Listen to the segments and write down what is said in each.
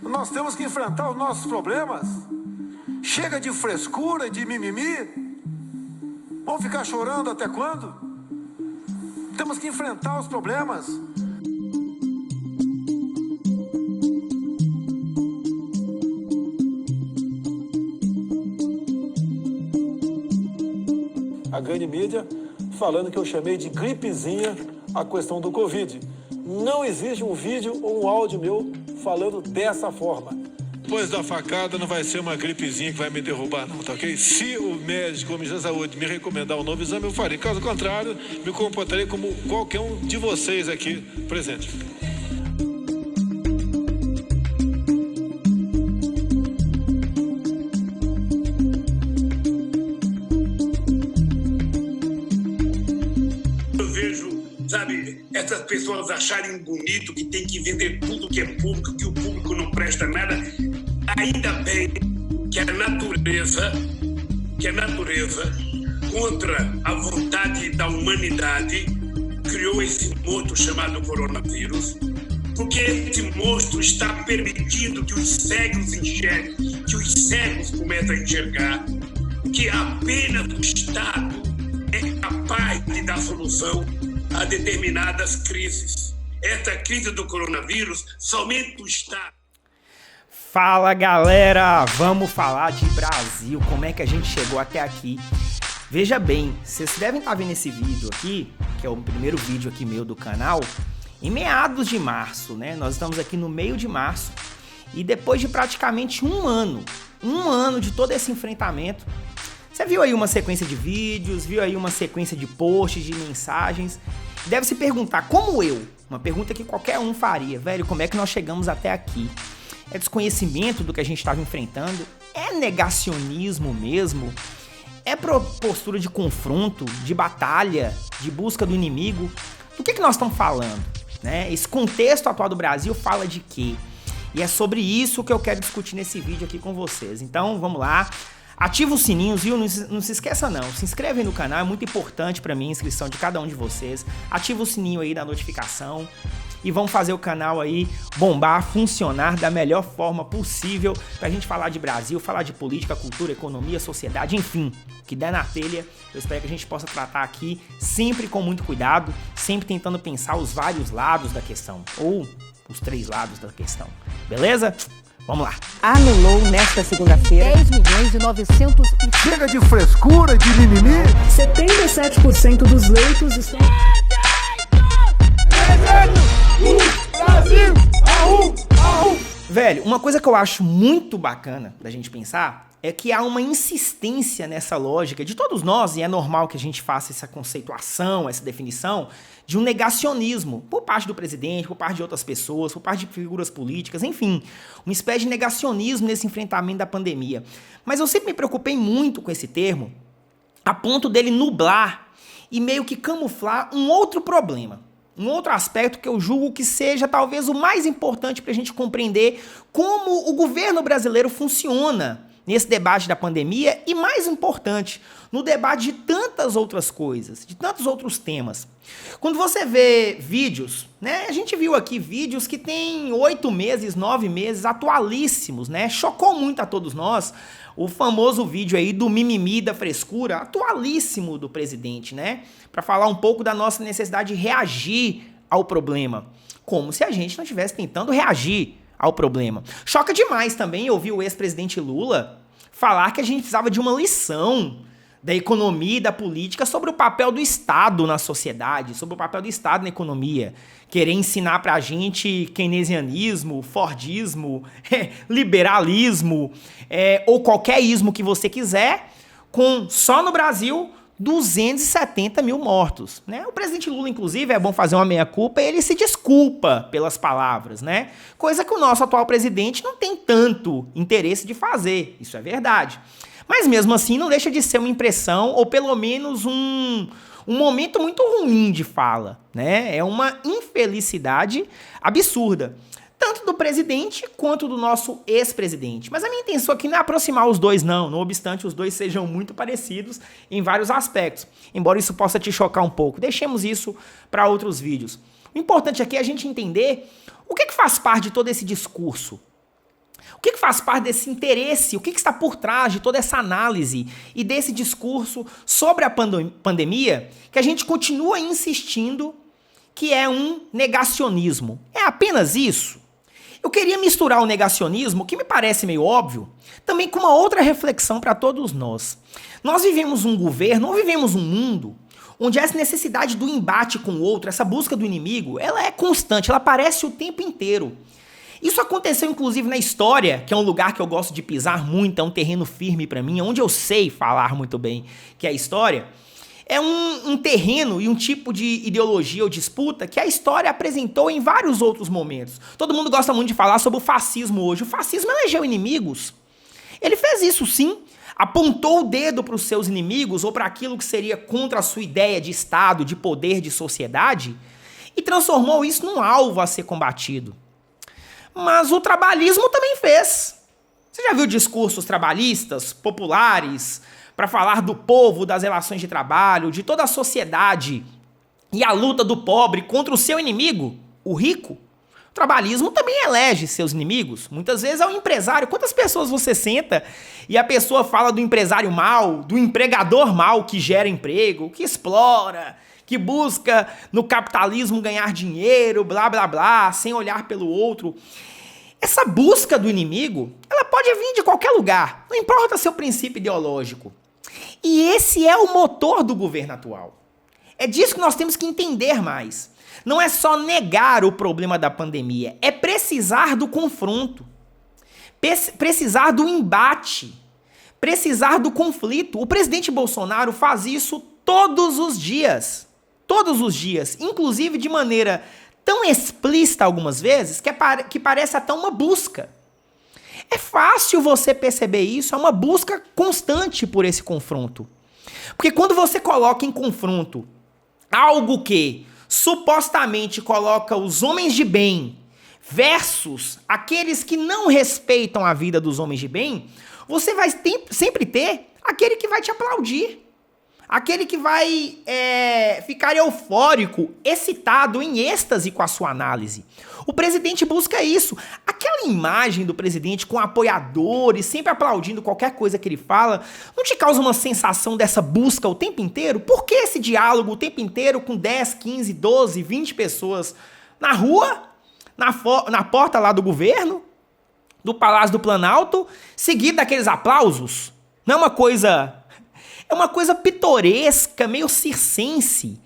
Nós temos que enfrentar os nossos problemas. Chega de frescura e de mimimi. Vamos ficar chorando até quando? Temos que enfrentar os problemas. A grande mídia falando que eu chamei de gripezinha a questão do Covid. Não existe um vídeo ou um áudio meu falando dessa forma. Depois da facada não vai ser uma gripezinha que vai me derrubar não, tá ok? Se o médico ou o Ministério da Saúde me recomendar um novo exame, eu farei. Caso contrário, me comportarei como qualquer um de vocês aqui presente. Sabe, essas pessoas acharem bonito que tem que vender tudo que é público, que o público não presta nada. Ainda bem que a natureza, contra a vontade da humanidade, criou esse monstro chamado coronavírus, porque esse monstro está permitindo que os cegos enxerguem, que os cegos comecem a enxergar, que apenas o Estado é capaz de dar solução a determinadas crises. Esta crise do coronavírus, somente o Estado. Fala galera, vamos falar de Brasil, como é que a gente chegou até aqui. Veja bem, vocês devem estar vendo esse vídeo aqui, que é o primeiro vídeo aqui meu do canal, em meados de março, né? Nós estamos aqui no meio de março e depois de praticamente um ano de todo esse enfrentamento, você viu aí uma sequência de vídeos, viu aí uma sequência de posts, de mensagens. Deve se perguntar, como eu? Uma pergunta que qualquer um faria. Velho, como é que nós chegamos até aqui? É desconhecimento do que a gente estava enfrentando? É negacionismo mesmo? É postura de confronto, de batalha, de busca do inimigo? Do que nós estamos falando? Né? Esse contexto atual do Brasil fala de quê? E é sobre isso que eu quero discutir nesse vídeo aqui com vocês. Então, vamos lá. Ativa o sininho, viu? Não se esqueça não, se inscreve aí no canal, é muito importante pra mim a inscrição de cada um de vocês. Ativa o sininho aí da notificação e vamos fazer o canal aí bombar, funcionar da melhor forma possível pra gente falar de Brasil, falar de política, cultura, economia, sociedade, enfim, o que der na telha. Eu espero que a gente possa tratar aqui sempre com muito cuidado, sempre tentando pensar os vários lados da questão, ou os 3 lados da questão, beleza? Vamos lá. Anulou nesta segunda-feira 10.900. Chega de frescura e de mimimi. 77% dos leitos estão... Brasil! Velho, uma coisa que eu acho muito bacana da gente pensar é que há uma insistência nessa lógica de todos nós, e é normal que a gente faça essa conceituação, essa definição, de um negacionismo por parte do presidente, por parte de outras pessoas, por parte de figuras políticas, enfim, uma espécie de negacionismo nesse enfrentamento da pandemia. Mas eu sempre me preocupei muito com esse termo, a ponto dele nublar e meio que camuflar um outro problema. Um outro aspecto que eu julgo que seja talvez o mais importante para a gente compreender como o governo brasileiro funciona nesse debate da pandemia e, mais importante, no debate de tantas outras coisas, de tantos outros temas. Quando você vê vídeos, né, a gente viu aqui vídeos que têm 8 meses, 9 meses, atualíssimos, né, chocou muito a todos nós o famoso vídeo aí do mimimi, da frescura, atualíssimo do presidente, né, para falar um pouco da nossa necessidade de reagir ao problema, como se a gente não estivesse tentando reagir ao problema. Choca demais também ouvir o ex-presidente Lula falar que a gente precisava de uma lição da economia e da política sobre o papel do Estado na sociedade, sobre o papel do Estado na economia. Querer ensinar pra gente keynesianismo, fordismo, liberalismo, ou qualquer ismo que você quiser, com só no Brasil 270 mil mortos, né? O presidente Lula, inclusive, é bom fazer uma meia-culpa, ele se desculpa pelas palavras, né? Coisa que o nosso atual presidente não tem tanto interesse de fazer, isso é verdade. Mas mesmo assim não deixa de ser uma impressão, ou pelo menos um momento muito ruim de fala, né? É uma infelicidade absurda. Tanto do presidente quanto do nosso ex-presidente. Mas a minha intenção aqui não é aproximar os dois, não obstante os dois sejam muito parecidos em vários aspectos. Embora isso possa te chocar um pouco. Deixemos isso para outros vídeos. O importante aqui é a gente entender o que faz parte de todo esse discurso, O que faz parte desse interesse? O que está por trás de toda essa análise e desse discurso sobre a pandemia que a gente continua insistindo que é um negacionismo? É apenas isso? Eu queria misturar o negacionismo, que me parece meio óbvio, também com uma outra reflexão para todos nós. Nós vivemos um governo, ou vivemos um mundo, onde essa necessidade do embate com o outro, essa busca do inimigo, ela é constante, ela aparece o tempo inteiro. Isso aconteceu inclusive na história, que é um lugar que eu gosto de pisar muito, é um terreno firme para mim, onde eu sei falar muito bem, que é a história. É um terreno e um tipo de ideologia ou disputa que a história apresentou em vários outros momentos. Todo mundo gosta muito de falar sobre o fascismo hoje. O fascismo elegeu inimigos. Ele fez isso sim, apontou o dedo para os seus inimigos ou para aquilo que seria contra a sua ideia de Estado, de poder, de sociedade, e transformou isso num alvo a ser combatido. Mas o trabalhismo também fez. Você já viu discursos trabalhistas, populares, para falar do povo, das relações de trabalho, de toda a sociedade e a luta do pobre contra o seu inimigo, o rico? O trabalhismo também elege seus inimigos. Muitas vezes é o empresário. Quantas pessoas você senta e a pessoa fala do empresário mau, do empregador mau que gera emprego, que explora, que busca no capitalismo ganhar dinheiro, blá, blá, blá, sem olhar pelo outro. Essa busca do inimigo, ela pode vir de qualquer lugar, não importa seu princípio ideológico. E esse é o motor do governo atual. É disso que nós temos que entender mais. Não é só negar o problema da pandemia, é precisar do confronto, precisar do embate, precisar do conflito. O presidente Bolsonaro faz isso todos os dias, inclusive de maneira tão explícita algumas vezes que parece até uma busca. É fácil você perceber isso, é uma busca constante por esse confronto. Porque quando você coloca em confronto algo que supostamente coloca os homens de bem versus aqueles que não respeitam a vida dos homens de bem, você vai sempre ter aquele que vai te aplaudir. Aquele que vai ficar eufórico, excitado, em êxtase com a sua análise. O presidente busca isso. Aquela imagem do presidente com apoiadores, sempre aplaudindo qualquer coisa que ele fala, não te causa uma sensação dessa busca o tempo inteiro? Por que esse diálogo o tempo inteiro com 10, 15, 12, 20 pessoas na rua, na porta lá do governo, do Palácio do Planalto, seguido daqueles aplausos? Não é uma coisa... É uma coisa pitoresca, meio circense,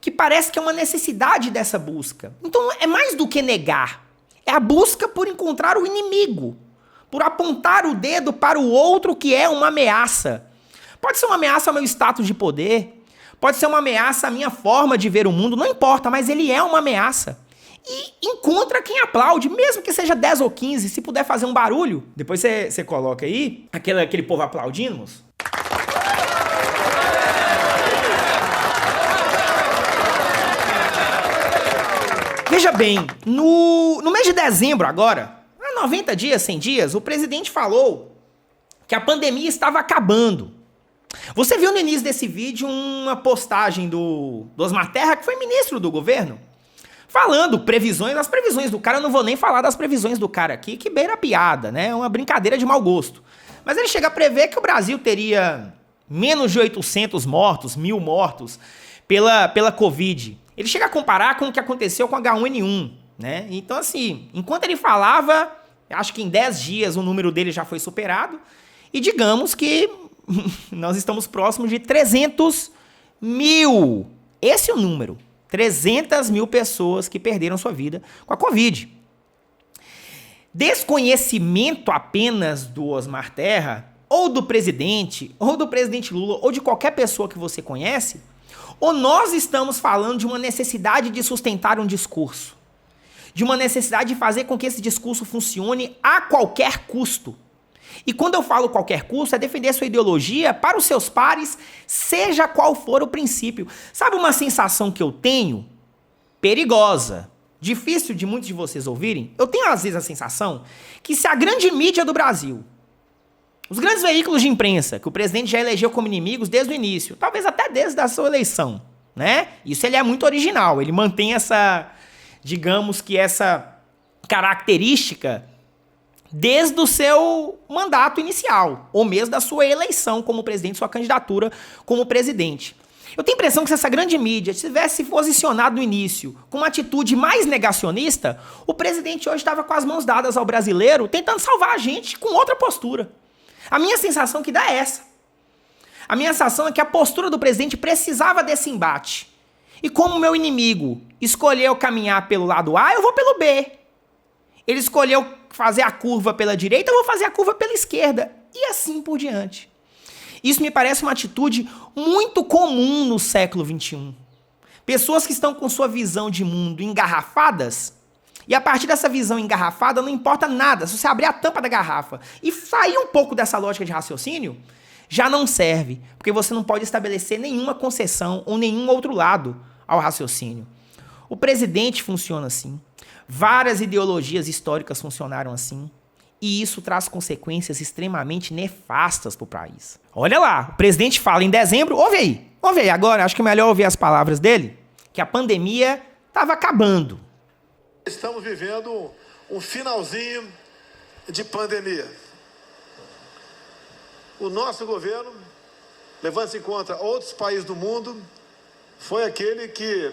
que parece que é uma necessidade dessa busca. Então é mais do que negar. É a busca por encontrar o inimigo, por apontar o dedo para o outro que é uma ameaça. Pode ser uma ameaça ao meu status de poder, pode ser uma ameaça à minha forma de ver o mundo, não importa, mas ele é uma ameaça. E encontra quem aplaude, mesmo que seja 10 ou 15, se puder fazer um barulho. Depois você coloca aí aquele povo aplaudindo, moço. Veja bem, no mês de dezembro agora, há 90 dias, 100 dias, o presidente falou que a pandemia estava acabando. Você viu no início desse vídeo uma postagem do Osmar Terra, que foi ministro do governo, falando as previsões do cara. Eu não vou nem falar das previsões do cara aqui, que beira a piada, né? É uma brincadeira de mau gosto. Mas ele chega a prever que o Brasil teria menos de 800 mortos, 1.000 mortos pela Covid. Ele chega a comparar com o que aconteceu com H1N1, né? Então, assim, enquanto ele falava, acho que em 10 dias o número dele já foi superado, e digamos que nós estamos próximos de 300 mil. Esse é o número. 300 mil pessoas que perderam sua vida com a Covid. Desconhecimento apenas do Osmar Terra, ou do presidente Lula, ou de qualquer pessoa que você conhece, ou nós estamos falando de uma necessidade de sustentar um discurso, de uma necessidade de fazer com que esse discurso funcione a qualquer custo. E quando eu falo qualquer custo, é defender sua ideologia para os seus pares, seja qual for o princípio. Sabe uma sensação que eu tenho? Perigosa. Difícil de muitos de vocês ouvirem. Eu tenho às vezes a sensação que se a grande mídia do Brasil, os grandes veículos de imprensa, que o presidente já elegeu como inimigos desde o início, talvez até desde a sua eleição, né? Isso ele é muito original, ele mantém essa, digamos que essa característica desde o seu mandato inicial, ou mesmo da sua eleição como presidente, sua candidatura como presidente. Eu tenho a impressão que se essa grande mídia tivesse posicionado no início com uma atitude mais negacionista, o presidente hoje estava com as mãos dadas ao brasileiro, tentando salvar a gente com outra postura. A minha sensação que dá é essa. A minha sensação é que a postura do presidente precisava desse embate. E como o meu inimigo escolheu caminhar pelo lado A, eu vou pelo B. Ele escolheu fazer a curva pela direita, eu vou fazer a curva pela esquerda. E assim por diante. Isso me parece uma atitude muito comum no século XXI. Pessoas que estão com sua visão de mundo engarrafadas, e a partir dessa visão engarrafada não importa nada. Se você abrir a tampa da garrafa e sair um pouco dessa lógica de raciocínio, já não serve, porque você não pode estabelecer nenhuma concessão ou nenhum outro lado ao raciocínio. O presidente funciona assim. Várias ideologias históricas funcionaram assim. E isso traz consequências extremamente nefastas para o país. Olha lá, o presidente fala em dezembro, ouve aí agora, acho que é melhor ouvir as palavras dele, que a pandemia estava acabando. Estamos vivendo um finalzinho de pandemia. O nosso governo, levando-se em conta outros países do mundo, foi aquele que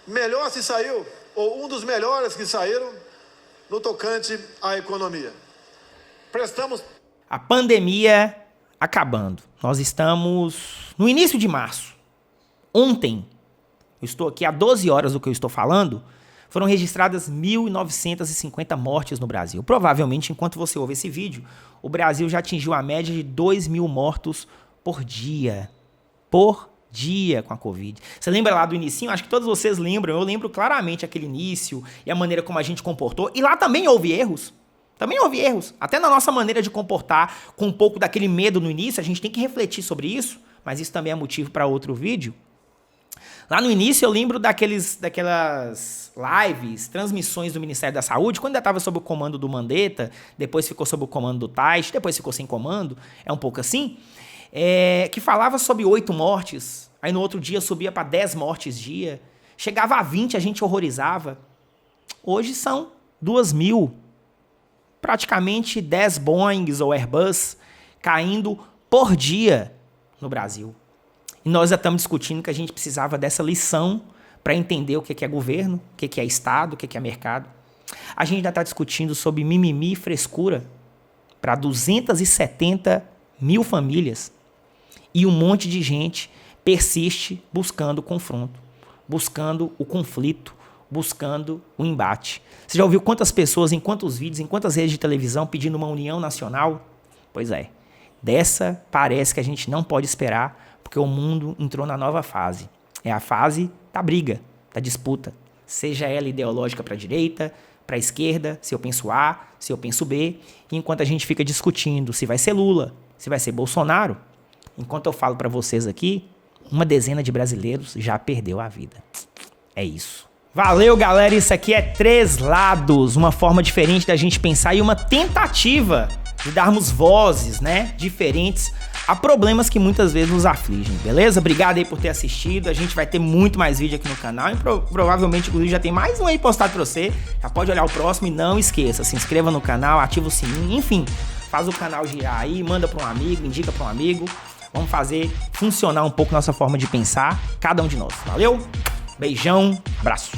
melhor se saiu, ou um dos melhores que saíram, no tocante à economia. A pandemia acabando. Nós estamos no início de março. Ontem, eu estou aqui há 12 horas do que eu estou falando, foram registradas 1.950 mortes no Brasil. Provavelmente, enquanto você ouve esse vídeo, o Brasil já atingiu a média de 2.000 mortos por dia. Por dia com a Covid. Você lembra lá do inicinho? Acho que todos vocês lembram. Eu lembro claramente aquele início e a maneira como a gente comportou. E lá também houve erros. Até na nossa maneira de comportar, com um pouco daquele medo no início, a gente tem que refletir sobre isso. Mas isso também é motivo para outro vídeo. Lá no início eu lembro daquelas lives, transmissões do Ministério da Saúde, quando ainda estava sob o comando do Mandetta, depois ficou sob o comando do Taish, depois ficou sem comando, é um pouco assim, que falava sobre 8 mortes, aí no outro dia subia para 10 mortes dia, chegava a 20, a gente horrorizava. Hoje são 2.000, praticamente 10 Boeings ou Airbus caindo por dia no Brasil. E nós já estamos discutindo que a gente precisava dessa lição para entender o que é governo, o que é Estado, o que é mercado. A gente ainda está discutindo sobre mimimi e frescura para 270 mil famílias. E um monte de gente persiste buscando o confronto, buscando o conflito, buscando o embate. Você já ouviu quantas pessoas, em quantos vídeos, em quantas redes de televisão pedindo uma união nacional? Pois é, dessa parece que a gente não pode esperar, porque o mundo entrou na nova fase. É a fase da briga, da disputa. Seja ela ideológica para a direita, para a esquerda, se eu penso A, se eu penso B. E enquanto a gente fica discutindo se vai ser Lula, se vai ser Bolsonaro, enquanto eu falo para vocês aqui, uma dezena de brasileiros já perdeu a vida. É isso. Valeu, galera. Isso aqui é Três Lados, uma forma diferente da gente pensar e uma tentativa de darmos vozes, né, diferentes a problemas que muitas vezes nos afligem, beleza? Obrigado aí por ter assistido. A gente vai ter muito mais vídeo aqui no canal e provavelmente, inclusive, já tem mais um aí postado pra você. Já pode olhar o próximo e não esqueça, se inscreva no canal, ativa o sininho, enfim, faz o canal girar aí, manda pra um amigo, indica pra um amigo. Vamos fazer funcionar um pouco nossa forma de pensar, cada um de nós. Valeu? Beijão, abraço.